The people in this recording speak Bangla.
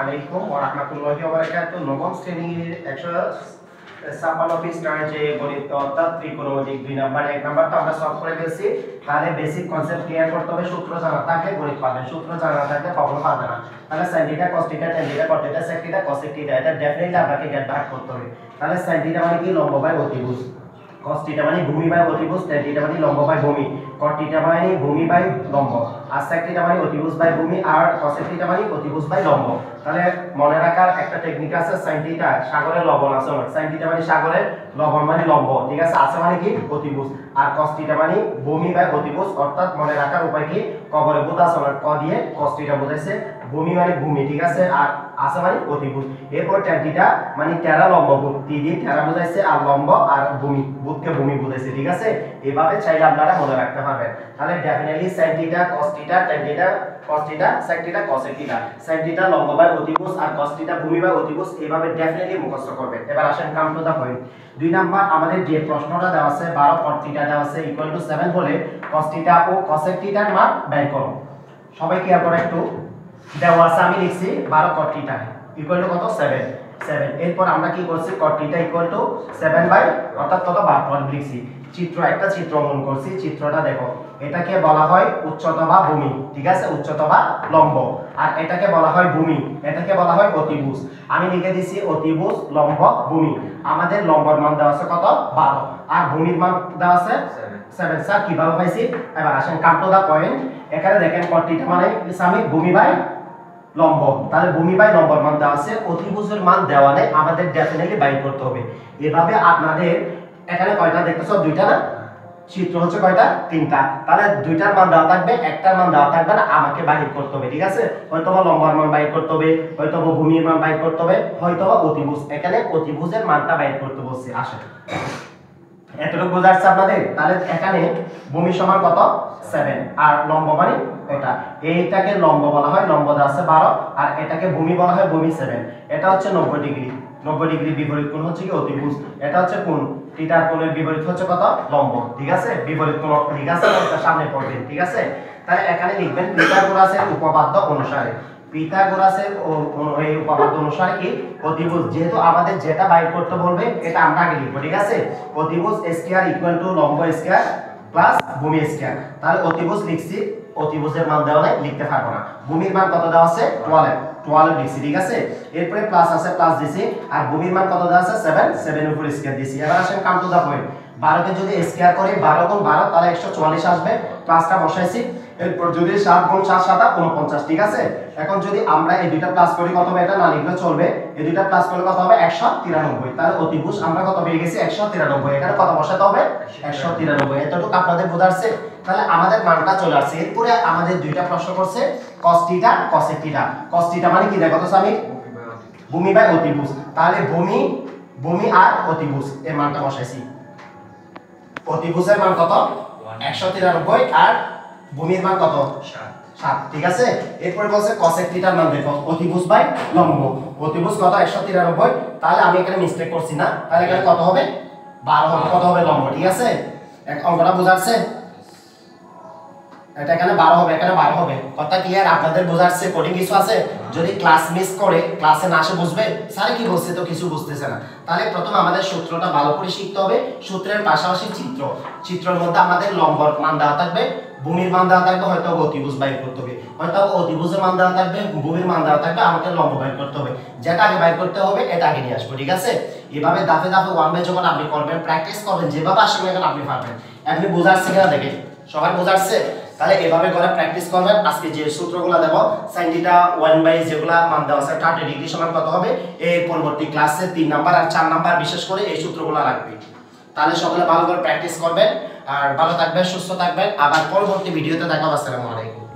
আলাইকুম ওয়া রাহমাতুল্লাহি ওয়া বারাকাতুহু। নবম শ্রেণীর 156 পৃষ্ঠার যে গণিত অর্থাৎ ত্রিকোণমিতিক 2 নাম্বার 1 নাম্বারটা আমরা সলভ করে ফেলছি। তাহলে বেসিক কনসেপ্ট ক্লিয়ার করতে হবে। সূত্র জানা থাকলে গণিত পাবেন, সূত্র জানা না থাকলে কখনো পাবে না। তাহলে sin θ cos θ tan θ cot θ sec θ cos sec θ এটা ডেফিনেটলি আপনাকে গেট ভাগ করতে হবে। তাহলে sin θ মানে কি লম্ব বাই অতিভুজ, cos θ মানে ভূমি বাই অতিভুজ, tan θ মানে লম্ব বাই ভূমি, cot θ মানে ভূমি বাই লম্ব, আর sec θ মানে অতিভুজ বাই ভূমি, আর cos θ মানে অতিভুজ বাই লম্ব। তাহলে মনে রাখার একটা টেকনিক আছে, sin θ সাগরের লবণ আছে, sin θ মানে সাগরের লবণ মানে লম্ব, ঠিক আছে, আছে মানে কি অতিভুজ, আর cos θ মানে ভূমি বাই অতিভুজ, অর্থাৎ মনে রাখার উপায় কি কবরে বুধ আছে ক দিয়ে cos θ বোঝাইছে, ভূমি মানে ভূমি, ঠিক আছে, আর আছে মানে অতিভুজ। এরপর tan θ মানে টেরা লম্ব বুধ, টি দিয়ে টেরা বোঝাইছে, আর লম্ব আর ভূমি বুধকে ভূমি বোঝাইছে, ঠিক আছে। এভাবে চাইলে আপনারা মনে রাখতে পারবেন। তাহলে definitely sin θ cos θ tan θ cos θ sec θ cos sec θ, sin θ লম্ব বাই অতিভুজ আর cos θ ভূমি বাই অতিভুজ, এভাবে ডেফিনেটলি মুখস্থ করবেন। এবার আসেন come to the point. 2 number আমাদের যে প্রশ্নটা দেওয়া আছে 12 cot θ দেওয়া আছে ইকুয়াল টু 7 হলে cos θ ও cos sec θ এর মান বের করো। সবাই কি আপনারা একটু দেওয়া আছে, আমি লিখছি 12 cot θ ইকুয়াল টু কত 7 7। এরপর আমরা কি করছি cot θ ইকুয়াল টু 7 বাই অর্থাৎ কত 12 লিখছি। একটা চিত্র অঙ্কন করছি, চিত্রটা দেখো, এটাকে বলা হয় উচ্চতা বা ভূমি, ঠিক আছে, উচ্চতা বা লম্ব, আর এটাকে বলা হয় ভূমি, এটাকে বলা হয় অতিভুজ। আমি লিখে দিছি অতিভুজ লম্ব ভূমি। আমাদের লম্বর মান দেওয়া আছে কত 12 আর ভূমির মান দেওয়া আছে 7। স্যার কিভাবে পাইছি? এবার আসেন কাম টু দা পয়েন্ট। এখানে দেখেন cot θ মানে সামি ভূমি বাই লম্ব, তাহলে ভূমি বাই লম্বর মান দেওয়া আছে, অতিভুজের মান দেওয়া নেই, আমাদের ডেফিনেটলি বাইর করতে হবে। এভাবে আপনাদের এখানে কয়টা দেখতেছো? দুইটা না, চিত্র হচ্ছে কয়টা? তিনটা। তাহলে দুইটার মান দেওয়া থাকবে, একটার মান দেওয়া থাকবে না, আমাকে বাহির করতে হবে, ঠিক আছে। হয়তো বা লম্বার মান বাইর করতে হবে, হয়তো বা ভূমির মান বাইর করতে হবে, হয়তো বা অতিভুজ। এখানে অতিভুজের মানটা বাইর করতে বলছি। আসেন এতটুকু বোঝা যাচ্ছে আপনাদের? তাহলে এখানে ভূমি সমান কত 7 আর লম্ব মানে এটা, এইটাকে লম্ব বলা হয়, লম্ব দেওয়া আছে 12, আর এটাকে ভূমি বলা হয় ভূমি 7। এটা হচ্ছে 90 ডিগ্রি, 90 ডিগ্রি বিপরীত কোণ হচ্ছে কি অতিভুজ। এটা হচ্ছে কোণ, থিটার কোণের বিপরীত হচ্ছে কত লম্ব, ঠিক আছে, বিপরীত কোণ, ঠিক আছে, সামনে পড়বে, ঠিক আছে। তাহলে এখানে লিখবেন পিথাগোরাসের উপপাদ্য অনুসারে, পিথাগোরাসের এই উপপাদ্য অনুসারে কি অতিভুজ, যেহেতু আমাদের যেটা বাইর করতে বলবে এটা আমরা আগে লিখব, ঠিক আছে। অতিভুজ স্কয়ার ইকুয়াল টু লম্ব স্কয়ার প্লাস ভূমি স্কয়ার। তাহলে অতিভুজ লিখছি, অতিভুজের মান দেওয়া নাই, লিখতে পারবো না। ভূমির মান কত দেওয়া আছে 12 লিখছি, ঠিক আছে। এরপরে প্লাস আছে, প্লাস দিছি, আর ভূমির মান কত দেওয়া আছে 7 এর উপর স্কয়ার দিছি। এবার আসেন কাম টু দা পয়েন্ট। 12 কে যদি স্কয়ার করি 12 গুণ 12 তাহলে 144 আসবে, প্লাসটা বসাইছি। এরপর যদি 7 গুণ 7 7 49, ঠিক আছে। এখন যদি আমরা এই দুইটা প্লাস করি কত হবে? এটা না লিখলে চলবে, এই দুইটা প্লাস করলে কত হবে 193। তাহলে অতিভুজ আমরা কত পেয়ে গেছি 193। এখানে কত বসাতে হবে 193। এতটুকু আপনাদের বোঝাচ্ছে। তাহলে আমাদের মানটা চলে আসছে। এরপরে আমাদের দুইটা প্রশ্ন করছে cos θ cos sec θ। cos θ মানে কি দেখো তো স্বামী ভূমি বাই অতিভুজ, তাহলে ভূমি আর অতিভুজ এর মানটা বসাইছি। অতিভুজের মান কত 193 আর ভূমির মান কত 7, ঠিক আছে। এরপর বলছে cos sec θ এর মান দেখো, অতিভুজ বাই লম্ব, অতিভুজ কত 193, তাহলে আমি এখানে মিস্টেক করছি না, তাহলে এখানে কত হবে 12 হবে, কত হবে লম্ব, ঠিক আছে। এক অঙ্কটা বোঝাচ্ছে, এটা এখানে 12 হবে, এখানে 12 হবে, কথা ক্লিয়ার? আপনাদের বোঝাচ্ছে? কোডিং কিছু আছে? যদি ক্লাস মিস করে ক্লাসে না আসে বুঝবে স্যার কি বলছে তো কিছু বুঝতেছে না। তাহলে প্রথম আমাদের সূত্রটা ভালো করে শিখতে হবে, সূত্রের পাশাপাশি চিত্রের মধ্যে আমাদের লম্বর মান দেওয়া থাকবে, ভূমির মান দেওয়া থাকবে, হয়তো অতিভুজ বাইর করতে হবে, হয়তো অতিভুজের মান দেওয়া থাকবে, ভূমির মান দেওয়া থাকবে, আমাকে লম্ব বাইর করতে হবে। যেটা আগে বাইর করতে হবে এটা আগে নিয়ে আসবো, ঠিক আছে। এভাবে ধাপে ধাপে ওয়ান বাই যখন আপনি করবেন, প্র্যাকটিস করবেন, যেভাবে আসবে এখন আপনি পারবেন। আপনি বোঝাচ্ছে কিনা দেখেন, সবাই বোঝাচ্ছে? তাহলে এভাবে করে প্র্যাকটিস করবেন। আজকে যে সূত্রগুলো দেব sin θ 1 যেগুলা মান দেওয়া আছে 30 ডিগ্রি সমান কত হবে, এই পরবর্তী ক্লাসে 3 নাম্বার আর 4 নাম্বার বিশেষ করে এই সূত্রগুলো রাখবে। তাহলে সকলে ভালো করে প্র্যাকটিস করবেন, আর ভালো থাকবেন, সুস্থ থাকবেন। আবার পরবর্তী ভিডিওতে দেখা হবে। আসসালামু আলাইকুম।